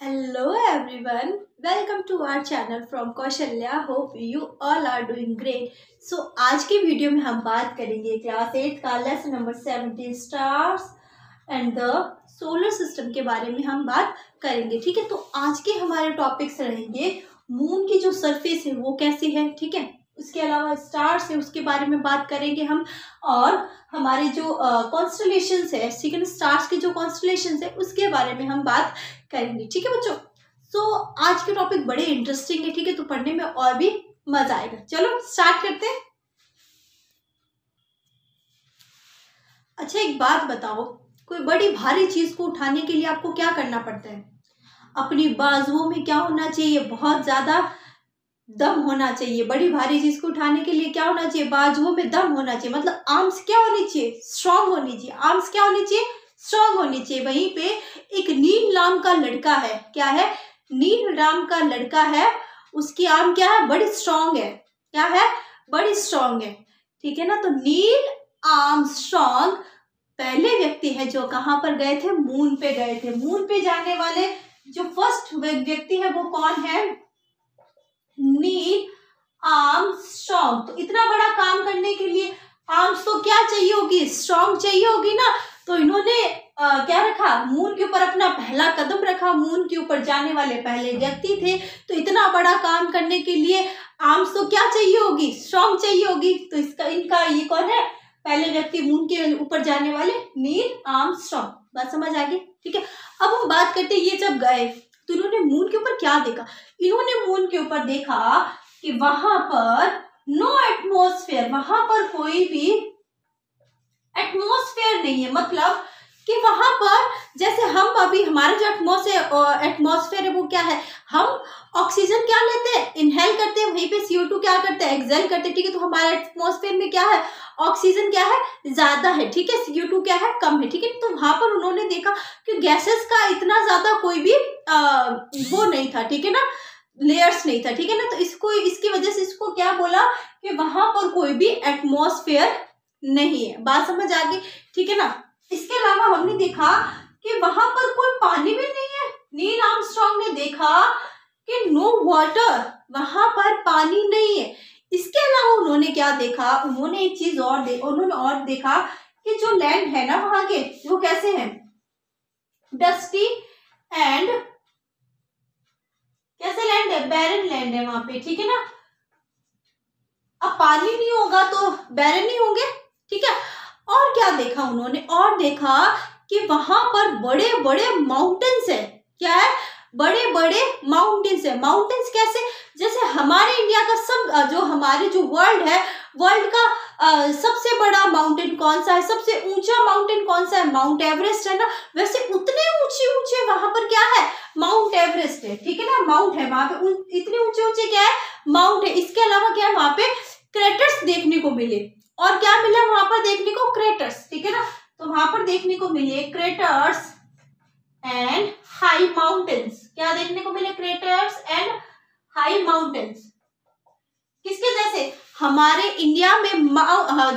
Hello everyone, welcome to our channel from Kaushalya. Hope you all are doing great. So आज की video में हम बात करेंगे क्लास 8 का lesson number 17 stars and the solar system के बारे में हम बात करेंगे. ठीक है, तो आज के हमारे टॉपिक्स रहेंगे मून की जो सरफेस है वो कैसी है. ठीक है, उसके अलावा स्टार्स है उसके बारे में बात करेंगे हम, और हमारे जो कॉन्स्टलेशंस है, ठीक है ना, स्टार्स के जो कॉन्स्टलेशंस है उसके बारे में हम बात करेंगे. ठीक है बच्चों, सो आज के टॉपिक बड़े इंटरेस्टिंग है. ठीक है, तो पढ़ने में और भी मजा आएगा. चलो स्टार्ट करते हैं. अच्छा, एक बात बताओ, कोई बड़ी भारी चीज को उठाने के लिए आपको क्या करना पड़ता है? अपनी बाजुओं में क्या होना चाहिए? बहुत ज्यादा दम होना चाहिए. बड़ी भारी चीज को उठाने के लिए क्या होना चाहिए? बाजुओं में दम होना चाहिए. मतलब आर्म्स क्या होनी चाहिए? स्ट्रांग होनी चाहिए. आर्म्स क्या होनी चाहिए? स्ट्रांग होनी चाहिए. वहीं पे एक नील नाम का लड़का है. क्या है? नील नाम का लड़का है. उसकी आर्म क्या है? बड़ी स्ट्रांग है. क्या है? बड़ी स्ट्रांग है. ठीक है ना. तो नील आर्मस्ट्रांग पहले व्यक्ति है जो कहाँ पर गए थे? मून पे गए थे. मून पे जाने वाले जो फर्स्ट व्यक्ति है वो कौन है? Neil Armstrong. तो इतना बड़ा काम करने के लिए आर्म्स तो क्या चाहिए होगी? स्ट्रांग चाहिए होगी ना. तो इन्होंने क्या रखा? मून के ऊपर अपना पहला कदम रखा. मून के ऊपर जाने वाले पहले व्यक्ति थे. तो इतना बड़ा काम करने के लिए आर्म्स तो क्या चाहिए होगी? स्ट्रांग चाहिए होगी. तो इसका इनका ये कौन है? पहले व्यक्ति मून के ऊपर जाने वाले नील आर्मस्ट्रांग. बात समझ आ गई? ठीक है, अब हम बात करते हैं ये जब गए तो इन्होंने मून के ऊपर क्या देखा? इन्होंने मून के ऊपर देखा कि वहां पर नो एटमॉस्फेयर, वहां पर कोई भी एटमॉस्फेयर नहीं है. मतलब कि वहां पर जैसे हम अभी हमारा जो एटमॉस्फेयर है वो क्या है? हम ऑक्सीजन क्या लेते हैं? इनहेल करते हैं. वहीं पे CO2 क्या करते हैं? एक्सहेल करते हैं. ठीक है, तो हमारे एटमॉस्फेयर में क्या है? ऑक्सीजन क्या है? ज्यादा है. ठीक है, CO2 क्या है? कम है. ठीक है, तो वहां पर उन्होंने देखा कि गैसेस का इतना ज्यादा कोई भी वो नहीं था. ठीक है ना, लेयर्स नहीं था. ठीक है ना, तो इसको इसकी वजह से इसको क्या बोला कि वहां पर कोई भी एटमॉस्फेयर नहीं है. बात समझ आ गई? ठीक है ना. इसके अलावा हमने देखा कि वहां पर कोई पानी भी नहीं है. नील आर्मस्ट्रांग ने देखा कि नो वाटर, वहां पर पानी नहीं है. इसके अलावा उन्होंने क्या देखा? उन्होंने एक चीज और देखा कि जो लैंड है ना वहां के, वो कैसे हैं? डस्टी एंड कैसे लैंड है? बैरन लैंड है वहां पे. ठीक है ना. अब पानी नहीं होगा तो बैरन नहीं होंगे. ठीक है, और क्या देखा उन्होंने? और देखा कि वहां पर बड़े बड़े माउंटेन्स है. क्या है? बड़े बड़े माउंटेन्स है. माउंटेन्स कैसे? जैसे हमारे इंडिया का सब जो हमारे जो वर्ल्ड है, वर्ल्ड का सबसे बड़ा माउंटेन कौन सा है? सबसे ऊंचा माउंटेन कौन सा है? माउंट एवरेस्ट है ना. वैसे उतने ऊंचे ऊंचे वहां पर क्या है? माउंट एवरेस्ट है. ठीक है ना, माउंट है वहां पे. इतने ऊंचे ऊंचे क्या है? माउंट है. इसके अलावा क्या है? वहां पे क्रेटर्स देखने को मिले. और क्या मिला वहां पर देखने को? क्रेटर्स. ठीक है ना, तो वहां पर देखने को मिले क्रेटर्स एंड हाई माउंटेन्स. क्या देखने को मिले? Craters and high mountains. किसके जैसे? हमारे इंडिया में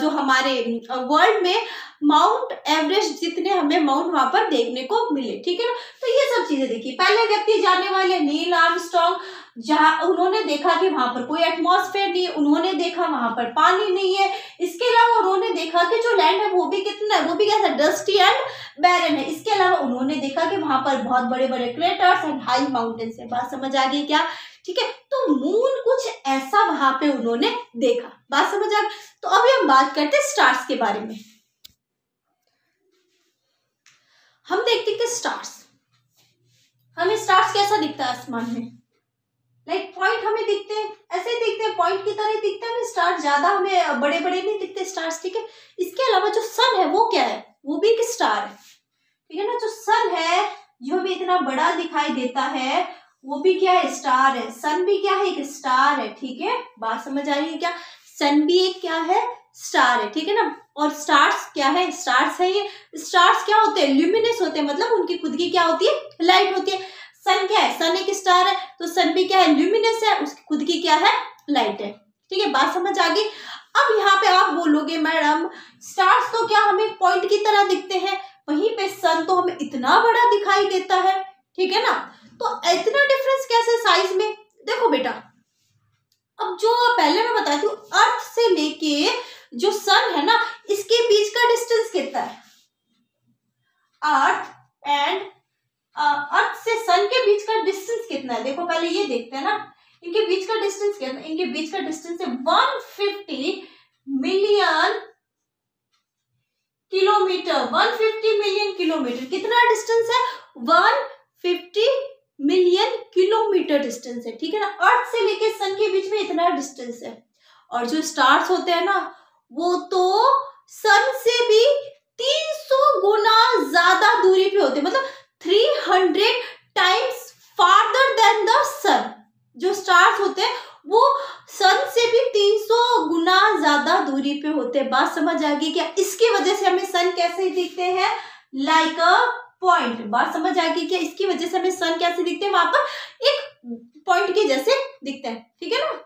जो हमारे वर्ल्ड में माउंट एवरेस्ट जितने हमें माउंट वहां पर देखने को मिले. ठीक है ना, तो ये सब चीजें देखी. पहले व्यक्ति जाने वाले नील आर्मस्ट्रांग, जहां उन्होंने देखा कि वहां पर कोई एटमॉस्फेयर नहीं है. उन्होंने देखा वहां पर पानी नहीं है. इसके अलावा उन्होंने देखा कि जो लैंड है वो भी कितना है? वो भी कैसा? डस्टी एंड बैरन है. इसके अलावा उन्होंने देखा कि वहां पर बहुत बड़े बड़े क्रेटर्स एंड हाई माउंटेन्स है. बात समझ आ गई क्या? ठीक है, तो मून कुछ ऐसा वहां पे उन्होंने देखा. बात समझ आ गई. तो अभी हम बात करते हैं स्टार्स के बारे में. हम देखते हैं कि स्टार्स, हमें स्टार्स कैसा दिखता है आसमान में? लाइक पॉइंट हमें दिखते हैं, ऐसे ही दिखते हैं, पॉइंट की तरह दिखते हैं हमें स्टार्स. ज्यादा हमें बड़े बड़े नहीं दिखते स्टार्स. ठीक है, इसके अलावा जो सन है वो क्या है? वो भी एक स्टार है. ठीक है ना, जो सन है जो हमें इतना बड़ा दिखाई देता है वो भी क्या है? स्टार है. सन भी क्या है? एक स्टार है. ठीक है, बात समझ आ रही है क्या? सन भी एक क्या है? स्टार है. ठीक है ना. और स्टार्स क्या है? स्टार्स है ये. स्टार्स क्या होते हैं? ल्यूमिनस होते हैं. मतलब उनकी खुद की क्या होती है? लाइट होती है. सन क्या है? सन एक स्टार है, तो सन भी क्या है? ल्यूमिनस है. उसकी खुद की क्या है? लाइट है. ठीक है, बात समझ आ गई. अब यहाँ पे आप बोलोगे मैडम स्टार्स तो क्या हमें पॉइंट की तरह दिखते हैं, वहीं पे सन तो हमें इतना बड़ा दिखाई देता है. ठीक है ना, तो इतना डिफरेंस कैसे साइज में? देखो बेटा, अब जो पहले मैं बताती हूँ, अर्थ से लेके जो सन है ना, इसके बीच का डिस्टेंस कितना है? अर्थ से सन के बीच का डिस्टेंस कितना है? देखो पहले ये देखते हैं ना, इनके बीच का डिस्टेंस कितना है? इनके बीच का डिस्टेंस है 150 मिलियन किलोमीटर। 150 मिलियन किलोमीटर कितना डिस्टेंस है? 150 मिलियन किलोमीटर डिस्टेंस है, ठीक है ना। अर्थ से लेके सन के बीच में इतना डिस्टेंस है। और जो स्टार्स होते हैं ना, वो तो सन से भी 300 गुना ज्यादा दूरी पे होते हैं, मतलब 300 टाइम्स फार्दर देन द सन। जो स्टार्स होते हैं वो सन से भी 300 गुना ज्यादा दूरी पे होते हैं। बात समझ आ गई क्या? इसकी वजह से हमें सन कैसे दिखते हैं? Like a point. बात समझ आ गई क्या? इसकी वजह से हमें सन कैसे दिखते हैं? वहां पर एक पॉइंट के जैसे दिखता है, ठीक है ना।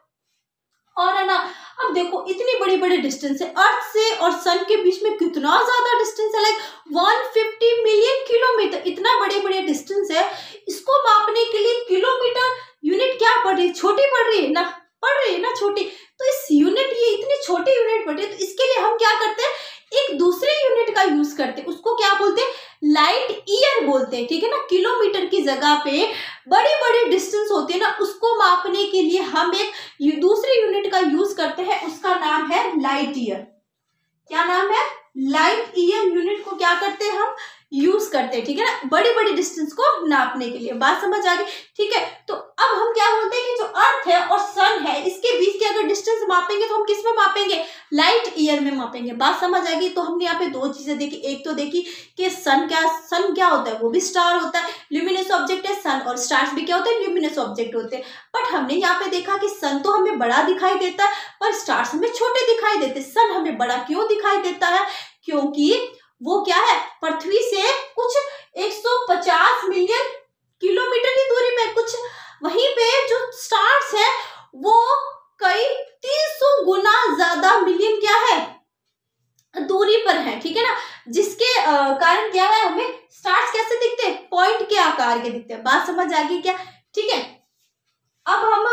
और है ना, अब देखो इतनी बड़ी बड़ी डिस्टेंस है, अर्थ से और सन के बीच में कितना ज्यादा डिस्टेंस है, लाइक 150 मिलियन किलोमीटर। इतना बड़े बड़े डिस्टेंस है, इसको मापने के लिए किलोमीटर यूनिट क्या पड़ रही है? छोटी पड़ रही है ना, पड़ रही है ना छोटी। तो इस यूनिट, ये इतनी छोटी यूनिट पड़ रही है, तो इसके लिए हम क्या करते हैं? एक दूसरे यूनिट का यूज करते हैं, उसको क्या बोलते हैं? लाइट ईयर बोलते हैं, ठीक है ना। किलोमीटर की जगह पे बड़ी बड़ी डिस्टेंस होती है ना, उसको मापने के लिए हम एक दूसरे यूनिट का यूज करते हैं, उसका नाम है लाइट ईयर। क्या नाम है? लाइट ईयर यूनिट को क्या करते हैं हम? यूज करते हैं, ठीक है ना, बड़ी बड़ी डिस्टेंस को नापने के लिए। बात समझ आ गई, ठीक है। तो अब हम क्या बोलते हैं कि जो अर्थ है और सन है, इसके बीच की अगर डिस्टेंस मापेंगे तो हम किस में मापेंगे? लाइट ईयर में मापेंगे। बात समझ आ गई। तो हमने यहाँ पे दो चीजें देखी, एक तो देखी कि सन क्या होता है? वो भी स्टार होता है, ल्यूमिनस ऑब्जेक्ट है सन, और स्टार्स भी क्या होते हैं? ल्यूमिनस ऑब्जेक्ट होते हैं। बट हमने यहाँ पे देखा कि सन तो हमें बड़ा दिखाई देता है, पर स्टार्स हमें छोटे दिखाई देते हैं। सन हमें बड़ा क्यों दिखाई देता है? क्योंकि वो क्या है? पृथ्वी से कुछ 150 मिलियन किलोमीटर की दूरी पे कुछ, वहीं पे जो स्टार्स है वो कई 300 गुना ज्यादा मिलियन क्या है? दूरी पर है, ठीक है ना। जिसके कारण क्या है? हमें स्टार्स कैसे दिखते हैं? पॉइंट के आकार के दिखते हैं। बात समझ आ गई क्या? ठीक है। अब हम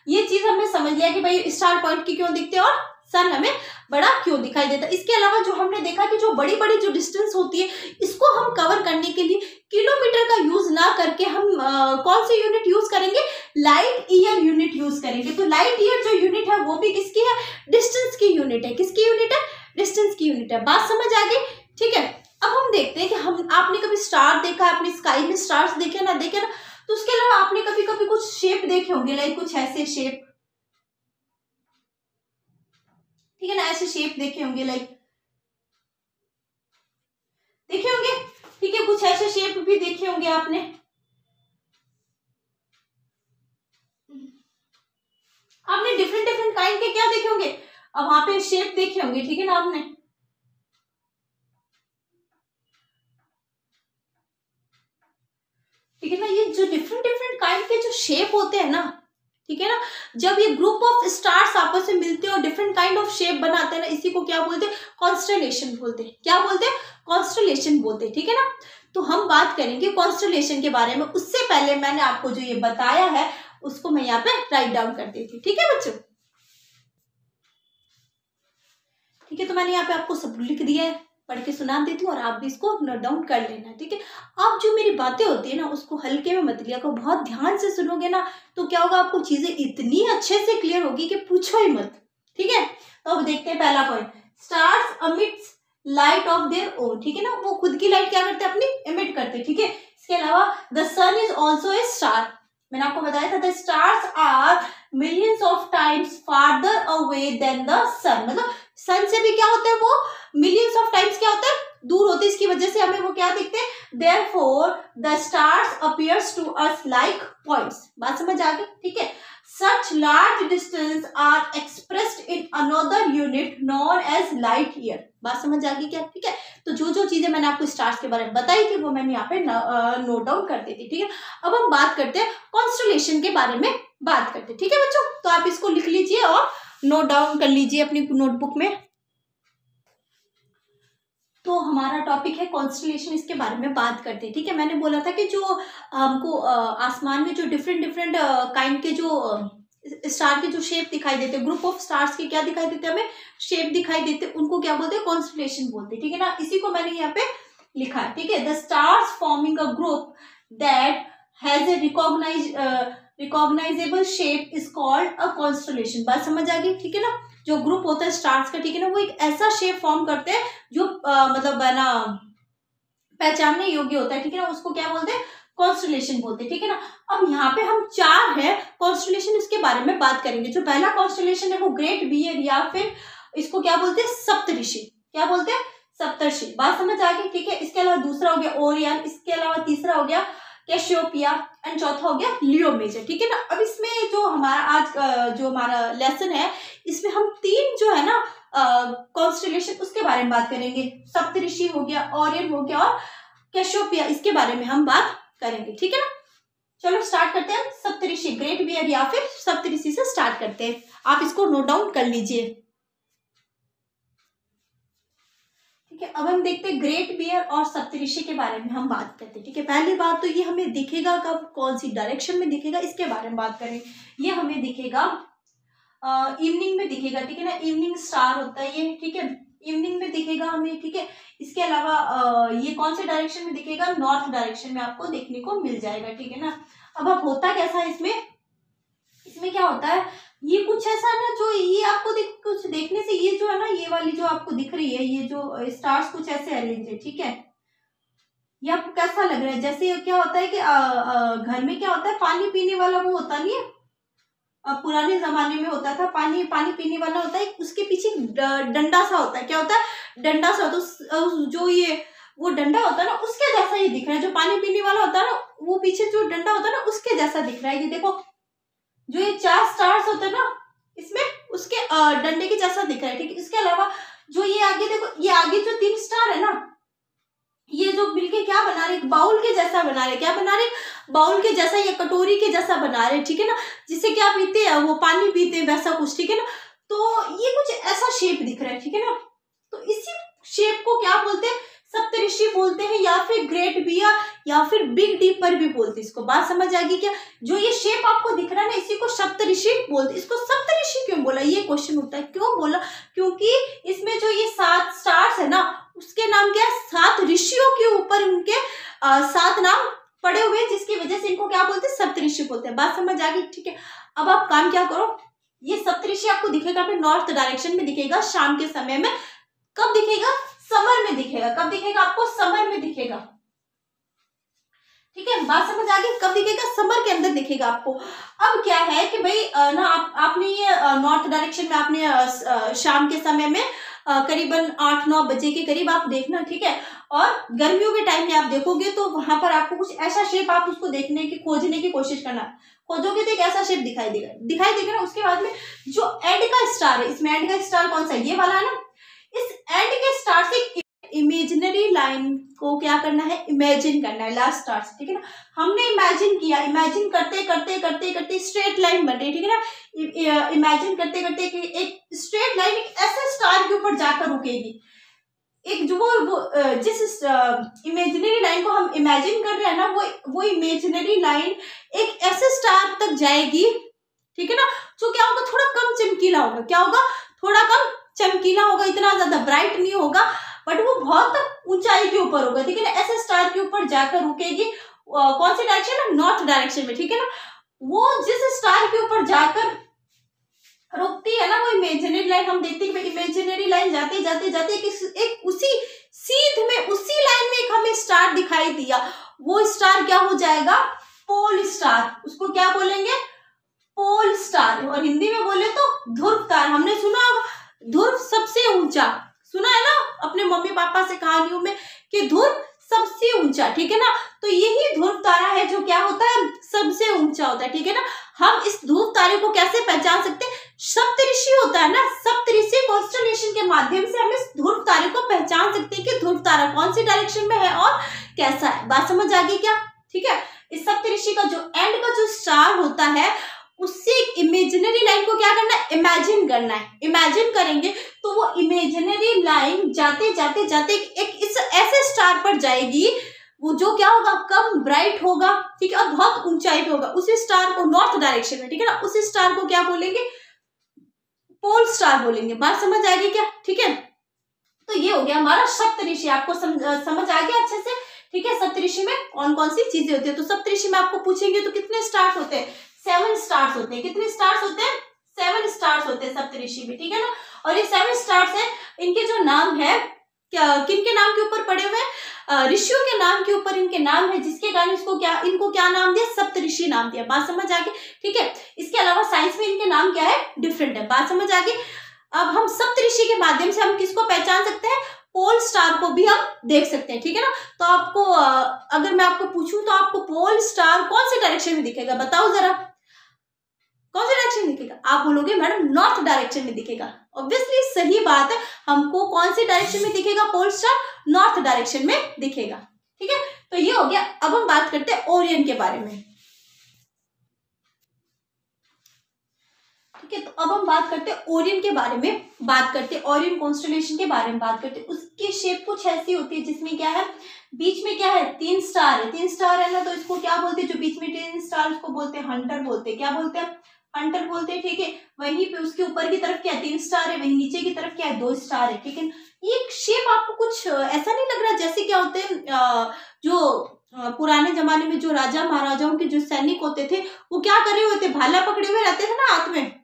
ये चीज हमने समझ लिया कि भाई स्टार पॉइंट की क्यों दिखते हैं और सन हमें बड़ा क्यों दिखाई देता है। इसके अलावा जो हमने देखा कि जो बड़ी बड़ी जो डिस्टेंस होती है, इसको हम कवर करने के लिए किलोमीटर का यूज ना करके हम कौन सी यूनिट यूज करेंगे? लाइट ईयर यूनिट यूज करेंगे। तो लाइट ईयर जो यूनिट है वो भी किसकी है? डिस्टेंस की यूनिट है। किसकी यूनिट है? डिस्टेंस की यूनिट है। बात समझ आ गई, ठीक है। अब हम देखते हैं कि आपने कभी स्टार देखा है? आपने स्काई में स्टार्स देखे ना? तो उसके अलावा आपने कभी कभी कुछ शेप देखे होंगे, लाइक कुछ ऐसे शेप, ठीक है ना, ऐसे शेप देखे होंगे, लाइक देखे होंगे, ठीक है। कुछ ऐसे शेप भी देखे होंगे आपने। आपने डिफरेंट डिफरेंट काइंड के क्या देखे होंगे? अब वहां पे शेप देखे होंगे, ठीक है ना आपने। ठीक है ना, ये जो डिफरेंट डिफरेंट काइंड के जो शेप होते हैं ना, ठीक है ना, जब ये ग्रुप ऑफ स्टार्स आपस में मिलते हैं और डिफरेंट काइंड ऑफ शेप बनाते हैं ना, इसी को क्या बोलते हैं? कॉन्स्टलेशन बोलते हैं। क्या बोलते हैं? कॉन्स्टलेशन बोलते हैं, ठीक है ना। तो हम बात करेंगे कॉन्स्टलेशन के बारे में। उससे पहले मैंने आपको जो ये बताया है उसको मैं यहाँ पे राइट डाउन कर देती हूँ, ठीक है बच्चों। ठीक है, तो मैंने यहाँ पे आपको सब लिख दिया है, पढ़ के सुना देती हूँ और आप भी इसको नोट डाउन कर लेना, ठीक है। आप जो मेरी बातें होती है ना उसको हल्के में मत लिया करो, बहुत ध्यान से सुनोगे ना तो क्या होगा? आपको चीजें इतनी अच्छे से क्लियर होगी कि पूछो ही मत, ठीक है। तो अब देखते हैं पहला point, stars amidst light of their own, ठीक है ना, वो खुद की लाइट क्या करते हैं? अपनी एमिट करते हैं, ठीक है। इसके अलावा the sun is also a star, मैंने आपको बताया था the stars are millions of times farther away than the sun, मतलब सन से भी क्या होता है? वो मिलियंस ऑफ टाइम्स क्या होता है? दूर होते हैं। इसकी वजह से हमें वो क्या दिखते हैं? Therefore the stars appears to us like points. बात समझ आ गई, ठीक है। Such large distance are expressed in another unit known as light year. बात समझ आ गई क्या? ठीक है। तो जो जो चीजें मैंने आपको स्टार्स के बारे में बताई थी वो मैंने यहाँ पे नोट डाउन कर दी थी, ठीक है। अब हम बात करते हैं कॉन्स्टलेशन के बारे में, बात करते हैं, ठीक है बच्चों। तो आप इसको लिख लीजिए और नोट डाउन कर लीजिए अपनी नोटबुक में। तो हमारा टॉपिक है कॉन्स्टलेशन, इसके बारे में बात करते हैं। ठीक है, मैंने बोला था कि जो हमको आसमान में जो डिफरेंट डिफरेंट काइंड के जो स्टार के जो शेप दिखाई देते हैं, ग्रुप ऑफ स्टार्स के क्या दिखाई देते हैं, हमें शेप दिखाई देते हैं, उनको क्या बोलते हैं, कॉन्स्टलेशन बोलते हैं। ठीक है ना, इसी को मैंने यहाँ पे लिखा है। ठीक है, the stars forming a group that has a recognisable shape is called a constellation. बात समझ आ गई? ठीक है ना, जो ग्रुप होता है स्टार्स का, ठीक है ना, वो एक ऐसा शेप फॉर्म करते हैं जो मतलब है ना पहचानने योग्य होता है। ठीक है ना, उसको क्या बोलते हैं, कॉन्स्टलेशन बोलते हैं। ठीक है ना, अब यहाँ पे हम 4 है कॉन्स्टलेशन, इसके बारे में बात करेंगे। जो पहला कॉन्स्टलेशन है वो ग्रेट बियर या फिर इसको क्या बोलते हैं, सप्तऋषि। क्या बोलते हैं, सप्तऋषि। बात समझ आ गई? ठीक है, इसके अलावा दूसरा हो गया ओरियन, इसके अलावा तीसरा हो गया कैसियोपिया एंड चौथा हो गया लियो मेजर। ठीक है ना, अब इसमें जो हमारा आज जो हमारा लेसन है, इसमें हम 3 जो है ना कॉन्स्टलेशन उसके बारे में बात करेंगे। सप्तऋषि हो गया, ओरियन हो गया और कैसियोपिया, इसके बारे में हम बात करेंगे। ठीक है ना, चलो स्टार्ट करते हैं। सप्तऋषि, ग्रेट बियर या फिर सप्तऋषि से स्टार्ट करते हैं। आप इसको नोट डाउन कर लीजिए। ठीक है, अब हम देखते हैं ग्रेट बियर और सप्तऋषि के बारे में हम बात करते हैं। ठीक है, पहली बात तो ये हमें दिखेगा कब, कौन सी डायरेक्शन में दिखेगा, इसके बारे में बात करें। ये हमें दिखेगा इवनिंग में दिखेगा। ठीक है ना, इवनिंग स्टार होता है ये। ठीक है, इवनिंग में दिखेगा हमें। ठीक है, इसके अलावा ये कौन से डायरेक्शन में दिखेगा, नॉर्थ डायरेक्शन में आपको देखने को मिल जाएगा। ठीक है ना, अब होता कैसा है इसमें क्या होता है, ये कुछ ऐसा ना, जो ये आपको कुछ देखने से ये जो है ना, ये वाली जो आपको दिख रही है, ये जो स्टार्स कुछ ऐसे अरेंज है। ठीक है, ये आपको कैसा लग रहा है, जैसे क्या होता है कि घर में क्या होता है, पानी पीने वाला वो होता नहीं है, पुराने जमाने में होता था, पानी पीने वाला होता है, उसके पीछे डंडा सा होता है। क्या होता है, डंडा सा। तो जो ये वो डंडा होता है ना, उसके जैसा ये दिख रहा है। जो पानी पीने वाला होता है ना, वो पीछे जो डंडा होता है ना, उसके जैसा दिख रहा है। ये देखो, जो ये 4 स्टार्स होते हैं ना, इसमें उसके डंडे के जैसा दिख रहा है। ठीक है, इसके अलावा जो ये आगे देखो, ये आगे जो 3 स्टार है ना, ये जो मिलके क्या बना रहे, बाउल के जैसा बना रहे। क्या बना रहे, बाउल के जैसा या कटोरी के जैसा बना रहे। ठीक है ना, जिससे क्या पीते हैं, वो पानी पीते हैं, वैसा कुछ। ठीक है ना, तो ये कुछ ऐसा शेप दिख रहा है। ठीक है ना, तो इसी शेप को क्या बोलते हैं, सप्तऋषि बोलते हैं, या फिर ग्रेट बियर या फिर बिग डीपर भी बोलते हैं इसको। बात समझ आ गई क्या? जो ये शेप आपको दिख रहा है ना, इसी को सप्तऋषि बोलते हैं। इसको सप्तऋषि क्यों बोला, ये क्वेश्चन उठता है। क्यों बोला, क्योंकि इसमें जो ये 7 स्टार्स है ना, उसके नाम क्या है, 7 ऋषियों के ऊपर उनके 7 नाम पड़े हुए, जिसकी वजह से इनको क्या बोलते हैं, सप्तऋषि बोलते हैं। बात समझ आ गई? ठीक है, अब आप काम क्या करो, ये सप्तऋषि आपको दिखेगा नॉर्थ डायरेक्शन में दिखेगा, शाम के समय में। कब दिखेगा, समर में दिखेगा। कब दिखेगा आपको, समर में दिखेगा। ठीक है, बात समझ आ गई, कब दिखेगा, समर के अंदर दिखेगा आपको। अब क्या है कि भाई ना आपने ये नॉर्थ डायरेक्शन में आपने शाम के समय में करीबन 8-9 बजे के करीब आप देखना। ठीक है, और गर्मियों के टाइम में आप देखोगे तो वहां पर आपको कुछ ऐसा शेप, आप उसको देखने की, खोजने की कोशिश करना, खोजोगे तो एक ऐसा शेप दिखाई देगा ना। उसके बाद में जो एंड का स्टार है, इसमें एंड का स्टार कौन सा है, ये वाला है ना। इस एंड के स्टार से इमेजिनरी लाइन को क्या करना है, इमेजिन करना है, लास्ट स्टार से। ठीक है ना, हमने इमेजिन किया, इमेजिन करते करते करते करते स्ट्रेट लाइन बन रही। ठीक है ना, इमेजिन करते करते एक स्ट्रेट लाइन एक ऐसे स्टार के ऊपर जाकर रुकेगी। एक जो वो जिस इमेजिनरी लाइन को हम इमेजिन कर रहे हैं ना, वो इमेजिनरी लाइन एक ऐसे स्टार तक जाएगी। ठीक है ना, जो क्या होगा, थोड़ा कम चमकीला होगा। क्या होगा, थोड़ा कम चमकीला होगा, इतना ज्यादा ब्राइट नहीं होगा, बट वो बहुत ऊंचाई के ऊपर होगा। ठीक है ना, ऐसे स्टार के ऊपर जाकर रुकेगी। कौन सी डायरेक्शन में, नॉर्थ डायरेक्शन में। ठीक है ना, वो जिस स्टार के ऊपर जाकर रुकती है ना, वो इमेजिनरी लाइन हम देखते हैं। इमेजिनरी लाइन जाते जाते जाते एक उसी सीध में, उसी लाइन में एक हमें स्टार दिखाई दिया। वो स्टार क्या हो जाएगा, पोल स्टार। उसको क्या बोलेंगे, पोल स्टार। और हिंदी में बोले तो ध्रुव तारा। हमने सुना होगा ध्रुव सबसे ऊंचा, सुना है ना अपने मम्मी पापा से कहानियों में कि ध्रुव सबसे ऊंचा। ठीक है ना, तो यही ध्रुव तारा है जो क्या होता है, सबसे ऊंचा होता है। ठीक है ना, हम इस ध्रुव तारे को कैसे पहचान सकते हैं, सप्तऋषि होता है ना, सप्तऋषि कॉन्स्टलेशन के माध्यम से हम इस ध्रुव तारे को पहचान सकते हैं कि ध्रुव तारा कौन सी डायरेक्शन में है और कैसा है। बात समझ आ गई क्या? ठीक है, इस सप्तऋषि का जो एंड का जो स्टार होता है, उससे एक इमेजिनरी लाइन को क्या करना है, इमेजिन करना है। इमेजिन करेंगे तो वो इमेजिनरी लाइन जाते जाते जाते एक इस ऐसे स्टार पर जाएगी, वो जो क्या होगा, कम ब्राइट होगा, ठीक है, और बहुत ऊंचाई पे होगा। उसी स्टार को नॉर्थ डायरेक्शन में, ठीक है ना, उसी स्टार को क्या बोलेंगे, पोल स्टार बोलेंगे। बात समझ आ गई क्या, ठीक है। तो ये हो गया हमारा सप्तऋषि। आपको समझ आ गया अच्छे से, ठीक है। सप्तऋषि में कौन कौन सी चीजें होती है। तो सप्तऋषि में आपको पूछेंगे तो कितने स्टार्स होते हैं, 7 स्टार्स होते हैं। कितने स्टार्स होते हैं, 7 स्टार्स होते हैं सप्तऋषि में, ठीक है ना। और ये 7 स्टार्स है, इनके जो नाम है, किन के नाम के ऊपर पड़े हुए हैं, ऋषियों के नाम के ऊपर इनके नाम है, जिसके कारण इनको क्या नाम दिया, सप्तऋषि नाम दिया। बात समझ आ गई, ठीक है। इसके अलावा साइंस में इनके नाम क्या है, डिफरेंट है। बात समझ आ गई। अब हम सप्तऋषि के माध्यम से हम किसको पहचान सकते हैं, पोल स्टार को भी हम देख सकते हैं, ठीक है ना। तो आपको अगर मैं आपको पूछूं तो आपको पोल स्टार कौन से डायरेक्शन में दिखेगा, बताओ जरा, कौन से डायरेक्शन में दिखेगा। आप बोलोगे मैडम नॉर्थ डायरेक्शन में दिखेगा। ऑब्वियसली सही बात है, हमको कौन से डायरेक्शन में दिखेगा पोल स्टार, नॉर्थ डायरेक्शन में दिखेगा, ठीक है। तो ये हो गया। अब हम बात करते हैं ओरियन के बारे में, ठीक है। तो अब हम बात करते हैं ओरियन के बारे में, बात करते हैं ओरियन कॉन्स्टेलेशन के बारे में बात करते हैं। उसकी शेप कुछ ऐसी होती है जिसमें क्या है, बीच में क्या है, 3 स्टार है। 3 स्टार है ना, तो इसको क्या बोलते हैं, जो बीच में 3 स्टार, उसको बोलते हैं हंटर बोलते हैं। क्या बोलते हैं, हंटर बोलते हैं, ठीक है। वहीं पे उसके ऊपर की तरफ क्या है, 3 स्टार है, वहीं नीचे की तरफ क्या है, 2 स्टार है, ठीक है। ये शेप आपको कुछ ऐसा नहीं लग रहा जैसे क्या होते हैं, जो पुराने जमाने में जो राजा महाराजाओं के जो सैनिक होते थे, वो क्या करे हुए थे, भाला पकड़े हुए रहते थे ना हाथ में।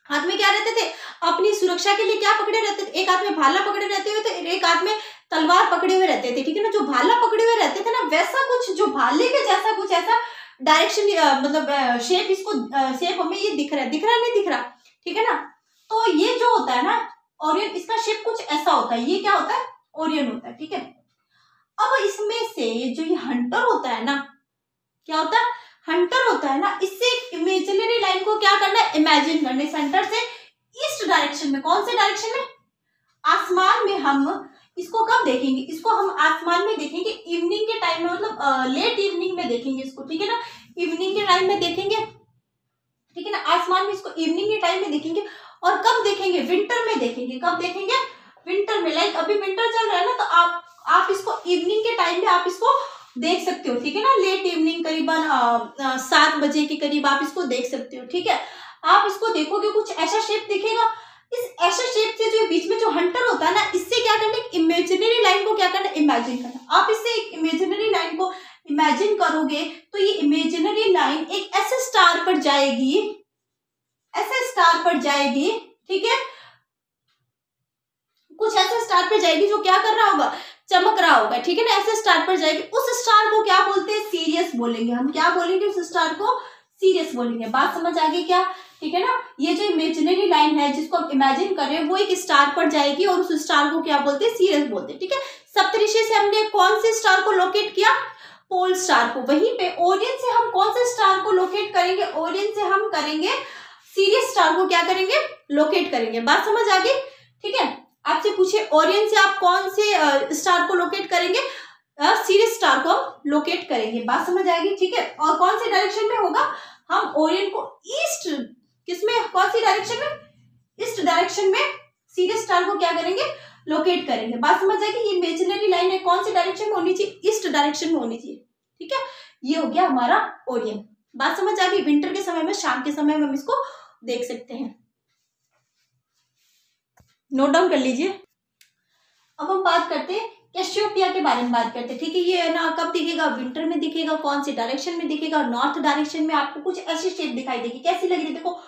हाथ में क्या रहते थे, अपनी सुरक्षा के लिए क्या पकड़े रहते थे, एक हाथ में भाला पकड़े रहते हुए थे, एक हाथ में तलवार पकड़े हुए रहते थे, ठीक है ना। जो भाला पकड़े हुए रहते थे ना, वैसा कुछ, जो भाले के जैसा कुछ ऐसा डायरेक्शन, मतलब शेप, इसको शेप हमें ये दिख रहा है, नहीं दिख रहा, ठीक है ना। तो ये जो होता है ना ओरियन, इसका शेप कुछ ऐसा होता है। ये क्या होता है, ओरियन होता है, ठीक है। अब इसमें से जो ये हंटर होता है ना, क्या होता है, हंटर होता है ना, इससे एक इमेजिनरी लाइन को क्या करना है, इमेजिन करने, सेंटर से ईस्ट डायरेक्शन में। कौन से डायरेक्शन में, आसमान में। हम इसको कब देखेंगे, इसको हम आसमान में देखेंगे इवनिंग के टाइम में, मतलब लेट इवनिंग में देखेंगे इसको, ठीक है ना। इवनिंग के टाइम में देखेंगे, ठीक है ना, आसमान में इसको इवनिंग के टाइम में देखेंगे। और कब देखेंगे, विंटर में देखेंगे। कब देखेंगे, विंटर में। लाइक अभी विंटर चल रहा है ना, तो आप इसको इवनिंग के टाइम में आप इसको देख सकते हो, ठीक है ना। लेट इवनिंग करीबन 7 बजे के करीब आप इसको देख सकते हो, ठीक है। आप इसको देखोगे कुछ ऐसा शेप दिखेगा। इस ऐसा शेप से जो बीच में जो हंटर होता है ना, इससे क्या करना है, इमेजिनरी लाइन को क्या करना है, इमेजिन करना। आप इससे एक इमेजिनरी लाइन को इमेजिन करोगे तो ये इमेजिनरी लाइन एक ऐसे स्टार पर जाएगी, ऐसे स्टार पर जाएगी, ठीक है। कुछ ऐसे स्टार पर जाएगी जो क्या कर रहा होगा, चमक रहा होगा, ठीक है ना। ऐसे स्टार पर जाएगी, उस स्टार को क्या बोलते हैं, सीरियस बोलेंगे। हम क्या बोलेंगे, उस स्टार को सीरियस बोलेंगे। बात समझ आ गई क्या, ठीक है ना। ये जो इमेजिनरी लाइन है जिसको आप इमेजिन कर रहे हैं, वो एक स्टार पर जाएगी और उस स्टार को क्या बोलते हैं, सीरियस बोलते हैं, ठीक है। सप्तऋषि से हमने कौन से स्टार को लोकेट किया, पोल स्टार को। वहीं पे ओरियन से हम कौन से स्टार को लोकेट करेंगे, ओरियन से हम करेंगे सीरियस स्टार को क्या करेंगे, लोकेट करेंगे। बात समझ आ गई, ठीक है। आपसे पूछे ओरियन से आप कौन से स्टार को लोकेट करेंगे, सीरियस स्टार को हम लोकेट करेंगे। बात समझ आएगी, ठीक है। और कौन से डायरेक्शन में होगा, हम ओरियन को ईस्ट, किसमें, कौन सी डायरेक्शन में, ईस्ट डायरेक्शन में सीरियस स्टार को क्या करेंगे, लोकेट करेंगे। बात समझ आएगी। ये इमेजिनरी लाइन है, कौन सी डायरेक्शन में होनी चाहिए, ईस्ट डायरेक्शन में होनी चाहिए, ठीक है। ये हो गया हमारा ओरियन। बात समझ आ गई। विंटर के समय में, शाम के समय में हम इसको देख सकते हैं, नोट डाउन कर लीजिए। अब हम बात करते हैं कैसियोपिया के बारे में बात करते हैं, ठीक है। ये है ना, कब दिखेगा, विंटर में दिखेगा। कौन सी डायरेक्शन में दिखेगा, नॉर्थ डायरेक्शन में। आपको कुछ ऐसी शेप दिखाई देगी, कैसी लग रही है, देखो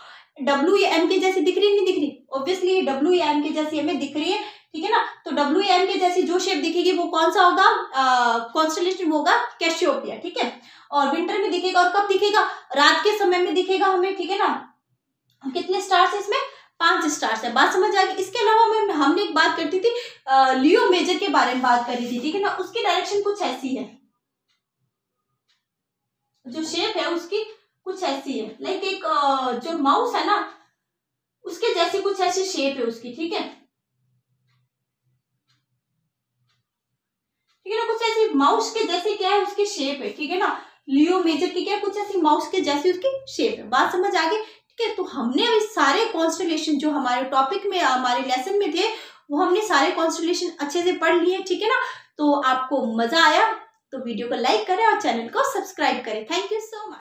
WM के जैसी दिख रही नहीं दिख रही, ऑब्वियसली WM के जैसी हमें दिख रही है, ठीक है ना। तो WM के जैसी जो शेप दिखेगी वो कौन सा होगा, कॉन्स्टेलेशन होगा कैसियोपिया, ठीक है। और विंटर में दिखेगा, और कब दिखेगा, रात के समय में दिखेगा हमें, ठीक है ना। कितने स्टार्स है इसमें, 5 स्टार्स है। बात समझ आ गई। इसके अलावा हमने एक बात करती थी, लियो मेजर के बारे में बात करी थी, ठीक है ना। उसकी डायरेक्शन कुछ ऐसी है, जो शेप है उसकी कुछ ऐसी है, लाइक एक जो माउस है ना, उसके जैसी कुछ ऐसी शेप है उसकी, ठीक है, ठीक है ना। कुछ ऐसी माउस के जैसे क्या है उसकी शेप है, ठीक है ना। लियो मेजर की क्या कुछ ऐसी माउस के जैसी उसकी शेप है। बात समझ आ गई? ठीक है, तो हमने अभी सारे कॉन्स्टलेशन जो हमारे टॉपिक में हमारे लेसन में थे वो हमने सारे कॉन्स्टलेशन अच्छे से पढ़ लिए, ठीक है ना। तो आपको मजा आया तो वीडियो को लाइक करें और चैनल को सब्सक्राइब करें। Thank you so much.